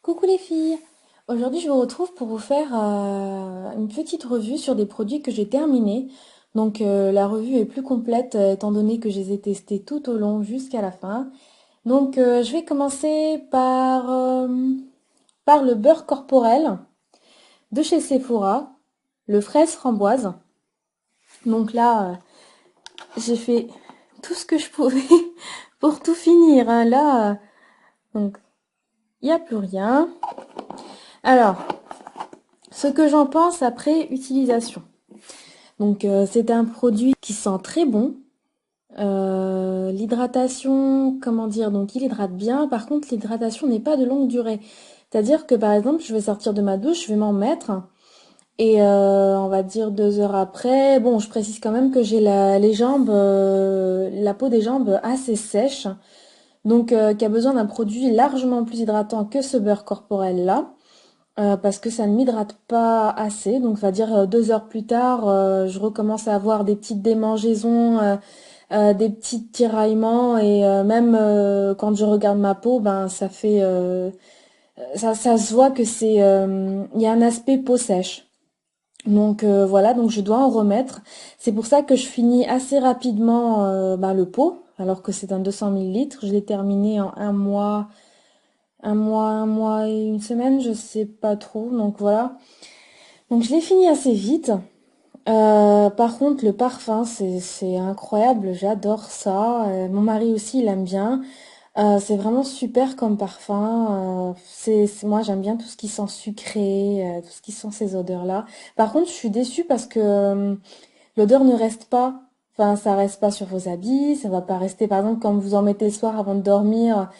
Coucou les filles! Aujourd'hui je vous retrouve pour vous faire une petite revue sur des produits que j'ai terminés. Donc la revue est plus complète étant donné que je les ai testés tout au long jusqu'à la fin. Donc je vais commencer par le beurre corporel de chez Sephora, le fraise framboise. Donc là j'ai fait tout ce que je pouvais pour tout finir, hein. Là donc il n'y a plus rien. Alors, ce que j'en pense après utilisation. Donc c'est un produit qui sent très bon. L'hydratation, comment dire, donc il hydrate bien. Par contre, l'hydratation n'est pas de longue durée. C'est-à-dire que par exemple, je vais sortir de ma douche, je vais m'en mettre. Et on va dire 2 heures après, bon, je précise quand même que j'ai les jambes, la peau des jambes assez sèche. Donc qui a besoin d'un produit largement plus hydratant que ce beurre corporel là. Parce que ça ne m'hydrate pas assez. Donc, c'est-à-dire 2 heures plus tard, je recommence à avoir des petites démangeaisons, des petits tiraillements et même quand je regarde ma peau, ben ça fait, ça se voit que il y a un aspect peau sèche. Donc voilà, donc je dois en remettre. C'est pour ça que je finis assez rapidement ben, le pot, alors que c'est un 200 millilitres. Je l'ai terminé en un mois et une semaine, je sais pas trop. Donc voilà. Donc je l'ai fini assez vite. Par contre, le parfum, c'est incroyable. J'adore ça. Mon mari aussi, il aime bien. C'est vraiment super comme parfum. Moi, j'aime bien tout ce qui sent sucré, tout ce qui sent ces odeurs-là. Par contre, je suis déçue parce que l'odeur ne reste pas. Enfin, ça reste pas sur vos habits. Ça va pas rester, par exemple, quand vous en mettez le soir avant de dormir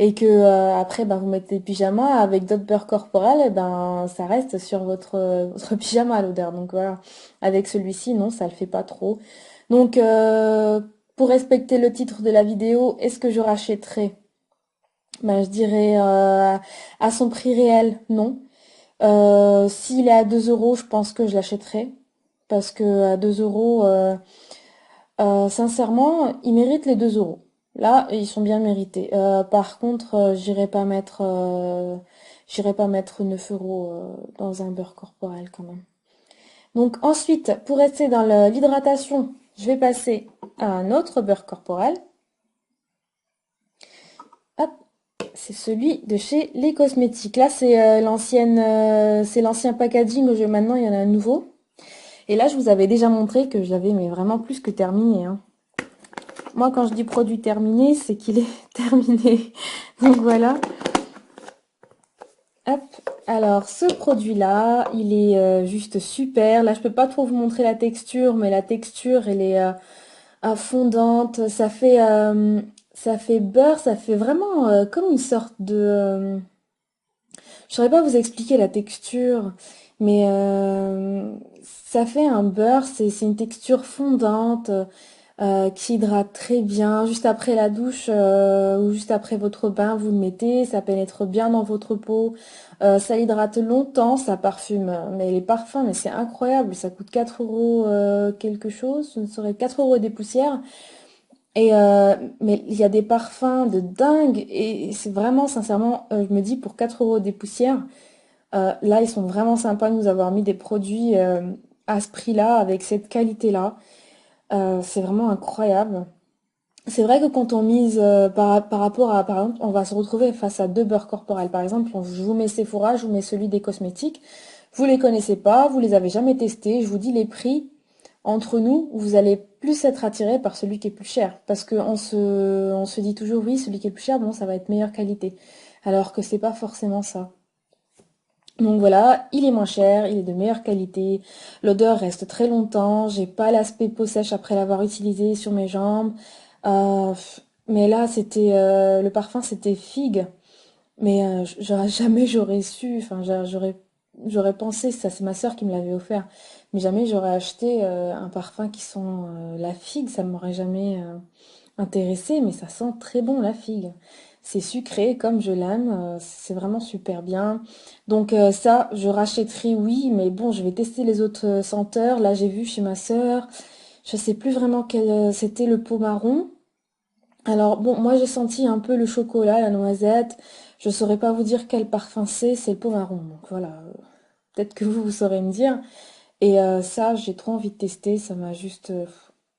et que après ben, vous mettez le pyjama avec d'autres beurres corporels, et ben ça reste sur votre pyjama l'odeur. Donc voilà, avec celui-ci non, ça le fait pas trop. Donc pour respecter le titre de la vidéo, est-ce que je rachèterai? Ben je dirais à son prix réel, non. S'il est à 2 euros, je pense que je l'achèterai parce que à 2 euros, sincèrement, il mérite les 2 euros. Là, ils sont bien mérités. Par contre, j'irai pas mettre 9 euros dans un beurre corporel quand même. Donc ensuite, pour rester dans l'hydratation, je vais passer à un autre beurre corporel. Hop, c'est celui de chez Les Cosmétiques. Là, c'est l'ancien packaging. Maintenant, il y en a un nouveau. Et là, je vous avais déjà montré que je l'avais mais vraiment plus que terminé, hein. Moi, quand je dis produit terminé, c'est qu'il est terminé. Donc voilà. Hop. Alors, ce produit-là, il est juste super. Là, je peux pas trop vous montrer la texture, mais la texture, elle est fondante. Ça fait beurre. Ça fait vraiment comme une sorte de... je saurais pas vous expliquer la texture, mais ça fait un beurre. C'est une texture fondante. Qui hydrate très bien. Juste après la douche ou juste après votre bain, vous le mettez, ça pénètre bien dans votre peau. Ça hydrate longtemps, ça parfume. Mais les parfums, mais c'est incroyable, ça coûte 4 euros quelque chose, ce serait 4 euros et des poussières. Et mais il y a des parfums de dingue et c'est vraiment sincèrement, je me dis pour 4 euros des poussières, là ils sont vraiment sympas de nous avoir mis des produits à ce prix-là, avec cette qualité-là. C'est vraiment incroyable. C'est vrai que quand on mise par rapport à, par exemple, on va se retrouver face à deux beurres corporels. Par exemple, je vous mets Sephora, je vous mets celui des cosmétiques. Vous les connaissez pas, vous les avez jamais testés. Je vous dis les prix entre nous, vous allez plus être attiré par celui qui est plus cher. Parce on se dit toujours, oui, celui qui est plus cher, bon, ça va être meilleure qualité. Alors que c'est pas forcément ça. Donc voilà, il est moins cher, il est de meilleure qualité, l'odeur reste très longtemps, j'ai pas l'aspect peau sèche après l'avoir utilisé sur mes jambes. Euh, mais là, le parfum, c'était figue. Mais jamais j'aurais su, enfin j'aurais pensé, ça c'est ma sœur qui me l'avait offert, mais jamais j'aurais acheté un parfum qui sent la figue, ça m'aurait jamais intéressé, mais ça sent très bon la figue. C'est sucré comme je l'aime, c'est vraiment super bien. Donc ça, je rachèterai, oui, mais bon, je vais tester les autres senteurs. Là, j'ai vu chez ma sœur, je sais plus vraiment quel c'était le pot marron. Alors bon, moi j'ai senti un peu le chocolat, la noisette. Je saurais pas vous dire quel parfum c'est le pot marron. Donc voilà, peut-être que vous saurez me dire. Et ça, j'ai trop envie de tester. Ça m'a juste,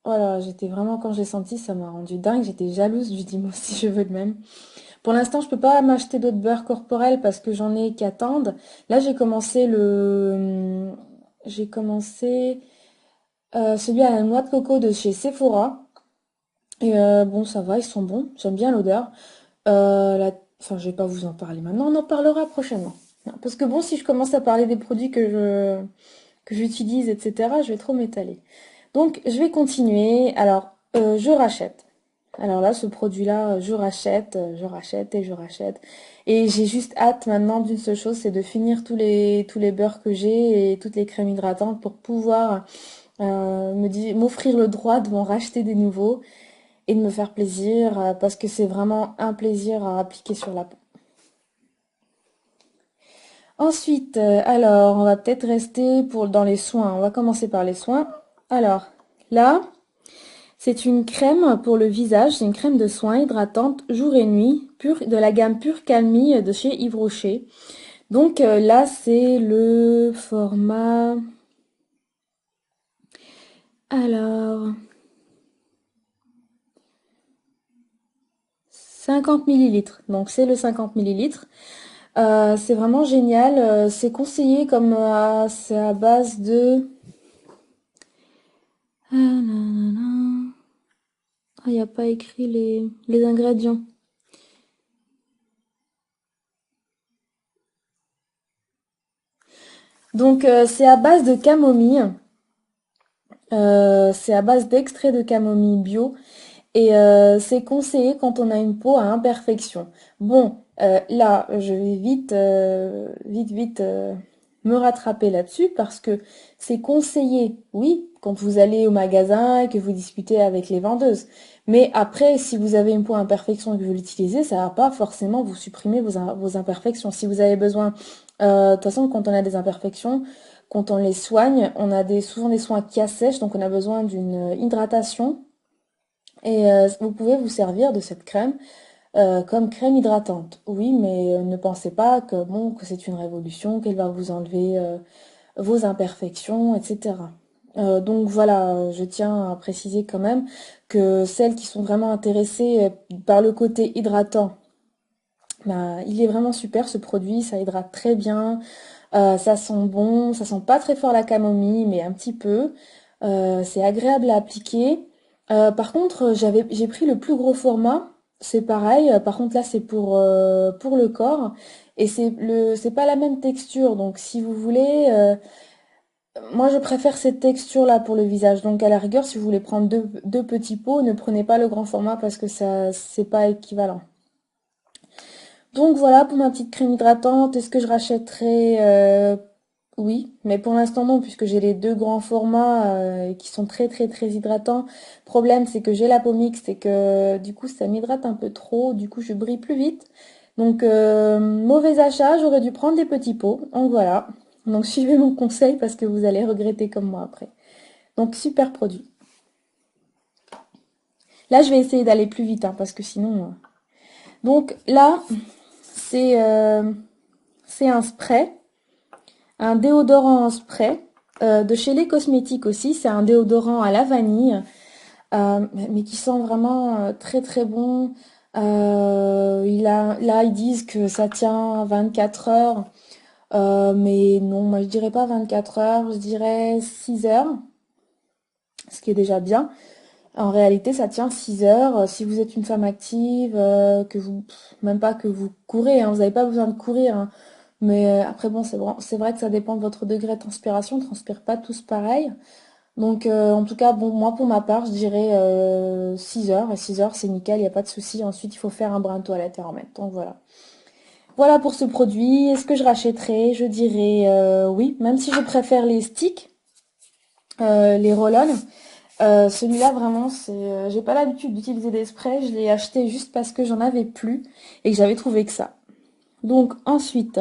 voilà, j'étais vraiment quand j'ai senti, ça m'a rendu dingue. J'étais jalouse. Je dis moi aussi je veux le même. Pour l'instant, je peux pas m'acheter d'autres beurres corporels parce que j'en ai qu'attendre. Là, j'ai commencé celui à la noix de coco de chez Sephora. Et bon, ça va, ils sont bons. J'aime bien l'odeur. Enfin, je vais pas vous en parler maintenant. On en parlera prochainement. Parce que bon, si je commence à parler des produits que j'utilise, etc., je vais trop m'étaler. Donc, je vais continuer. Alors, je rachète. Alors là, ce produit-là, je rachète et je rachète. Et j'ai juste hâte maintenant d'une seule chose, c'est de finir tous les beurres que j'ai et toutes les crèmes hydratantes pour pouvoir m'offrir le droit de m'en racheter des nouveaux et de me faire plaisir parce que c'est vraiment un plaisir à appliquer sur la peau. Ensuite, alors, on va peut-être rester dans les soins. On va commencer par les soins. Alors, là, c'est une crème pour le visage, c'est une crème de soins hydratante jour et nuit, pure, de la gamme Pure Calmie de chez Yves Rocher. Donc là, c'est le format... Alors... 50 millilitres. Donc c'est le 50 millilitres. C'est vraiment génial. C'est conseillé comme c'est à base de... Ah, nanana. Ah, il n'y a pas écrit les ingrédients. Donc c'est à base de camomille. C'est à base d'extrait de camomille bio. Et c'est conseillé quand on a une peau à imperfection. Bon, là, je vais vite me rattraper là-dessus parce que c'est conseillé, oui, quand vous allez au magasin et que vous discutez avec les vendeuses. Mais après, si vous avez une peau à imperfection et que vous l'utilisez, ça va pas forcément vous supprimer vos imperfections. Si vous avez besoin, de toute façon, quand on a des imperfections, quand on les soigne, on a souvent des soins qui assèchent, donc on a besoin d'une hydratation. Et vous pouvez vous servir de cette crème comme crème hydratante. Oui, mais ne pensez pas que bon que c'est une révolution, qu'elle va vous enlever vos imperfections, etc. Donc voilà, je tiens à préciser quand même que celles qui sont vraiment intéressées par le côté hydratant, bah, il est vraiment super ce produit, ça hydrate très bien, ça sent bon, ça sent pas très fort la camomille, mais un petit peu. C'est agréable à appliquer. Par contre, j'ai pris le plus gros format. C'est pareil. Par contre, là, c'est pour le corps. Et c'est pas la même texture. Donc, si vous voulez, moi, je préfère cette texture-là pour le visage. Donc, à la rigueur, si vous voulez prendre deux petits pots, ne prenez pas le grand format parce que ça, c'est pas équivalent. Donc voilà pour ma petite crème hydratante. Est-ce que je rachèterai oui, mais pour l'instant non, puisque j'ai les deux grands formats qui sont très très très hydratants. Problème, c'est que j'ai la peau mixte et que du coup ça m'hydrate un peu trop, du coup je brille plus vite. Donc mauvais achat, j'aurais dû prendre des petits pots. Donc voilà. Donc suivez mon conseil parce que vous allez regretter comme moi après. Donc super produit. Là je vais essayer d'aller plus vite hein, parce que sinon. Donc là c'est un spray. Un déodorant en spray de chez Les Cosmétiques aussi. C'est un déodorant à la vanille, mais qui sent vraiment très très bon. Là, ils disent que ça tient 24 heures. Mais non, moi je dirais pas 24 heures, je dirais 6 heures, ce qui est déjà bien. En réalité, ça tient 6 heures. Si vous êtes une femme active, même pas que vous courez, hein, vous n'avez pas besoin de courir, hein. Mais après, bon, c'est vrai que ça dépend de votre degré de transpiration. On ne transpire pas tous pareil. Donc, en tout cas, bon, moi, pour ma part, je dirais 6 heures. Et 6 heures, c'est nickel, il n'y a pas de souci. Ensuite, il faut faire un brin de toilette et en remettre. Donc, voilà. Voilà pour ce produit. Est-ce que je rachèterai? Je dirais oui, même si je préfère les sticks, les roll-on. Celui-là, vraiment, j'ai pas l'habitude d'utiliser des sprays. Je l'ai acheté juste parce que j'en avais plus et que j'avais trouvé que ça. Donc ensuite,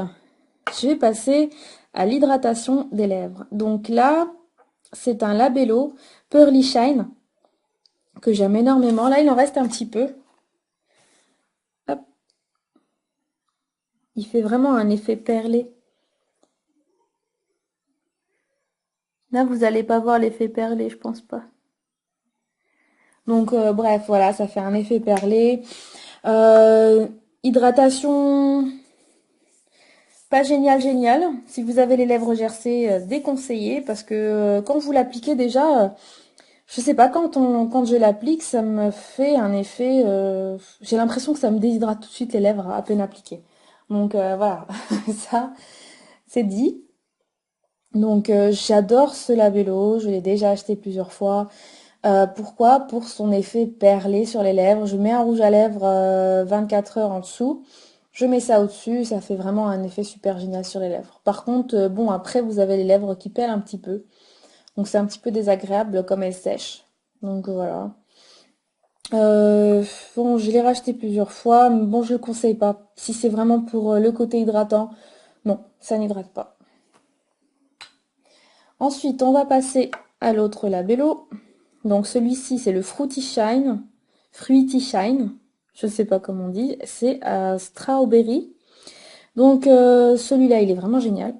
je vais passer à l'hydratation des lèvres. Donc là, c'est un Labello Pearly Shine que j'aime énormément. Là, il en reste un petit peu. Hop. Il fait vraiment un effet perlé. Là, vous allez pas voir l'effet perlé, je pense pas. Donc, bref, voilà, ça fait un effet perlé. Euh, Hydratation, pas génial, génial. Si vous avez les lèvres gercées, déconseillé parce que quand vous l'appliquez déjà, je sais pas, quand je l'applique, ça me fait un effet. J'ai l'impression que ça me déshydrate tout de suite les lèvres à peine appliquées. Donc voilà, ça, c'est dit. Donc j'adore ce labello, je l'ai déjà acheté plusieurs fois. Pourquoi? Pour son effet perlé sur les lèvres. Je mets un rouge à lèvres 24 heures en dessous. Je mets ça au-dessus, ça fait vraiment un effet super génial sur les lèvres. Par contre, bon, après, vous avez les lèvres qui pèlent un petit peu. Donc c'est un petit peu désagréable comme elles sèchent. Donc voilà. Euh, bon, je l'ai racheté plusieurs fois, mais bon, je le conseille pas. Si c'est vraiment pour le côté hydratant, non, ça n'hydrate pas. Ensuite, on va passer à l'autre labello. Donc celui-ci, c'est le Fruity Shine. Fruity Shine. Je sais pas comment on dit. C'est à strawberry. Donc celui-là, il est vraiment génial.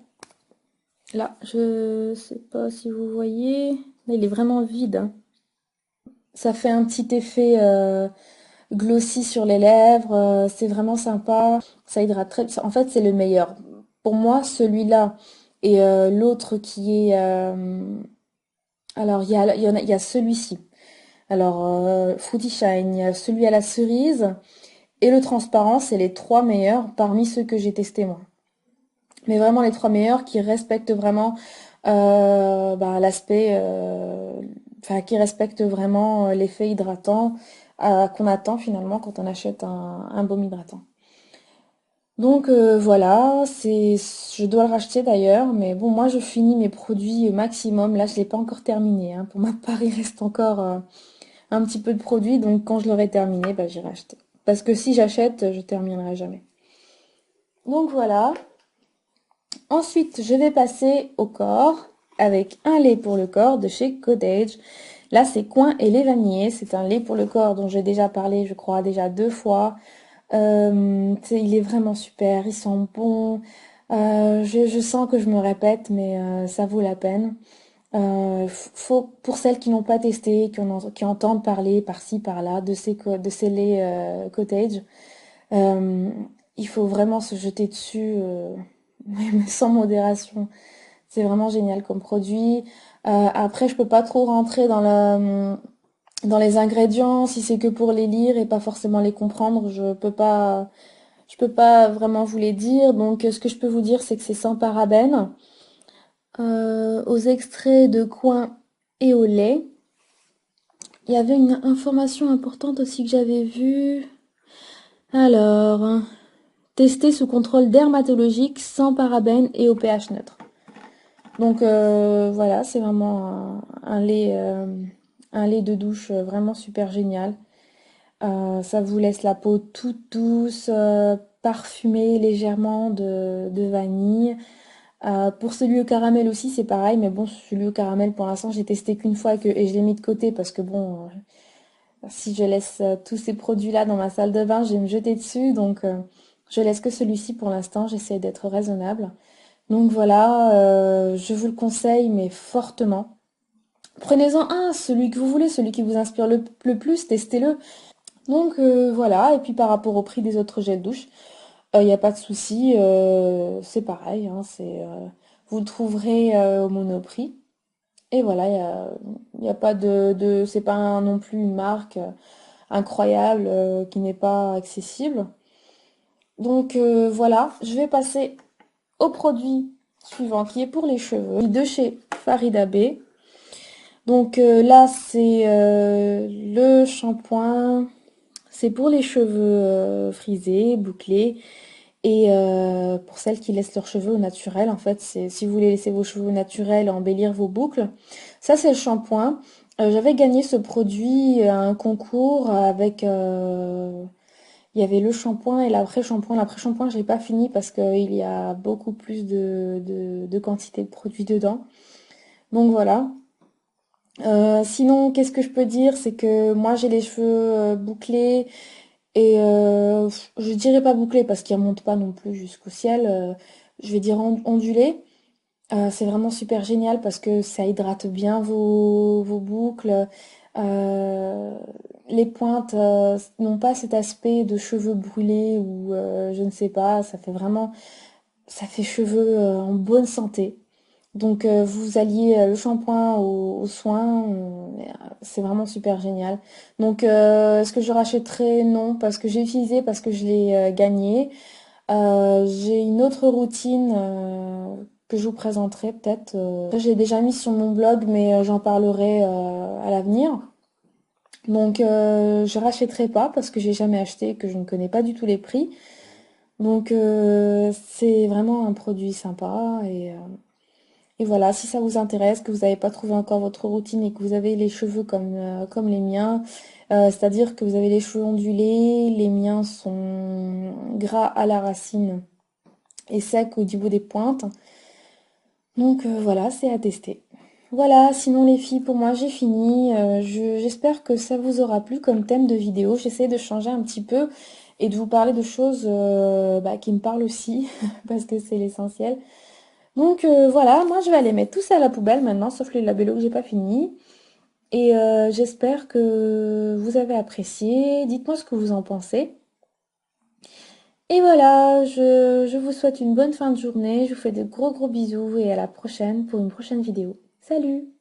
Là, je sais pas si vous voyez. Là, il est vraiment vide, hein. Ça fait un petit effet glossy sur les lèvres. C'est vraiment sympa. Ça hydrate très. En fait, c'est le meilleur. Pour moi, celui-là et l'autre qui est. Alors, il y a celui-ci. Alors, Fruity Shine, il y a celui à la cerise et le transparent, c'est les trois meilleurs parmi ceux que j'ai testés moi. Mais vraiment les trois meilleurs qui respectent vraiment l'aspect, enfin qui respectent vraiment l'effet hydratant qu'on attend finalement quand on achète un baume hydratant. Donc voilà, je dois le racheter d'ailleurs, mais bon moi je finis mes produits au maximum. Là je l'ai pas encore terminé, hein. Pour ma part il reste encore un petit peu de produits, donc quand je l'aurai terminé, bah, j'irai acheter. Parce que si j'achète, je terminerai jamais. Donc voilà. Ensuite, je vais passer au corps avec un lait pour le corps de chez Cottage. Là, c'est Coin et lait vanillé. C'est un lait pour le corps dont j'ai déjà parlé, je crois, déjà 2 fois. Il est vraiment super, il sent bon. Je sens que je me répète, mais ça vaut la peine. Pour celles qui n'ont pas testé, qui entendent parler par-ci, par-là de ces laits Cottage, euh, il faut vraiment se jeter dessus mais sans modération. C'est vraiment génial comme produit. Après, je peux pas trop rentrer dans les ingrédients si c'est que pour les lire et pas forcément les comprendre. Je peux pas vraiment vous les dire. Donc, ce que je peux vous dire, c'est que c'est sans parabènes, aux extraits de coin et au lait. Il y avait une information importante aussi que j'avais vue. Alors, testé sous contrôle dermatologique, sans parabènes et au pH neutre. Donc voilà, c'est vraiment un lait de douche vraiment super génial. Ça vous laisse la peau toute douce, parfumée légèrement de vanille. Pour celui au caramel aussi, c'est pareil, mais bon, celui au caramel, pour l'instant, j'ai testé qu'une fois et je l'ai mis de côté parce que bon, si je laisse tous ces produits-là dans ma salle de bain, je vais me jeter dessus. Donc, je laisse que celui-ci pour l'instant. J'essaie d'être raisonnable. Donc voilà, je vous le conseille, mais fortement. Prenez-en un, celui que vous voulez, celui qui vous inspire le plus, testez-le. Donc voilà, et puis par rapport au prix des autres gels douche, il n'y a pas de souci, c'est pareil, hein, vous le trouverez au Monoprix. Et voilà, y a pas c'est pas non plus une marque incroyable qui n'est pas accessible. Donc voilà, je vais passer au produit suivant qui est pour les cheveux de chez Farida Bey. Donc là c'est le shampoing, c'est pour les cheveux frisés, bouclés et pour celles qui laissent leurs cheveux au naturel en fait, c'est si vous voulez laisser vos cheveux naturels, embellir vos boucles. Ça c'est le shampoing. J'avais gagné ce produit à un concours avec... il y avait le shampoing et l'après-shampoing. L'après-shampoing, j'ai pas fini parce qu'il y a beaucoup plus de quantité de produits dedans. Donc voilà. Sinon, qu'est-ce que je peux dire? C'est que moi, j'ai les cheveux bouclés et je dirais pas bouclés parce qu'ils remontent pas non plus jusqu'au ciel. Je vais dire ondulés. C'est vraiment super génial parce que ça hydrate bien vos boucles. Euh, les pointes n'ont pas cet aspect de cheveux brûlés ou je ne sais pas, ça fait cheveux en bonne santé. Donc vous alliez le shampoing au soin, c'est vraiment super génial. Donc est-ce que je rachèterai? Non, parce que j'ai utilisé, parce que je l'ai gagné. J'ai une autre routine que je vous présenterai peut-être. Je l'ai déjà mis sur mon blog, mais j'en parlerai à l'avenir. Donc je rachèterai pas parce que j'ai jamais acheté, que je ne connais pas du tout les prix. Donc c'est vraiment un produit sympa et voilà, si ça vous intéresse, que vous n'avez pas trouvé encore votre routine et que vous avez les cheveux comme les miens, c'est-à-dire que vous avez les cheveux ondulés, les miens sont gras à la racine et secs au niveau des pointes. Donc voilà, c'est à tester. Voilà, sinon les filles, pour moi j'ai fini. J'espère que ça vous aura plu comme thème de vidéo. J'essaie de changer un petit peu et de vous parler de choses qui me parlent aussi, parce que c'est l'essentiel. Donc voilà, moi je vais aller mettre tout ça à la poubelle maintenant, sauf les labellos que j'ai pas fini. Et j'espère que vous avez apprécié. Dites-moi ce que vous en pensez. Et voilà, je vous souhaite une bonne fin de journée. Je vous fais de gros bisous et à la prochaine pour une prochaine vidéo. Salut!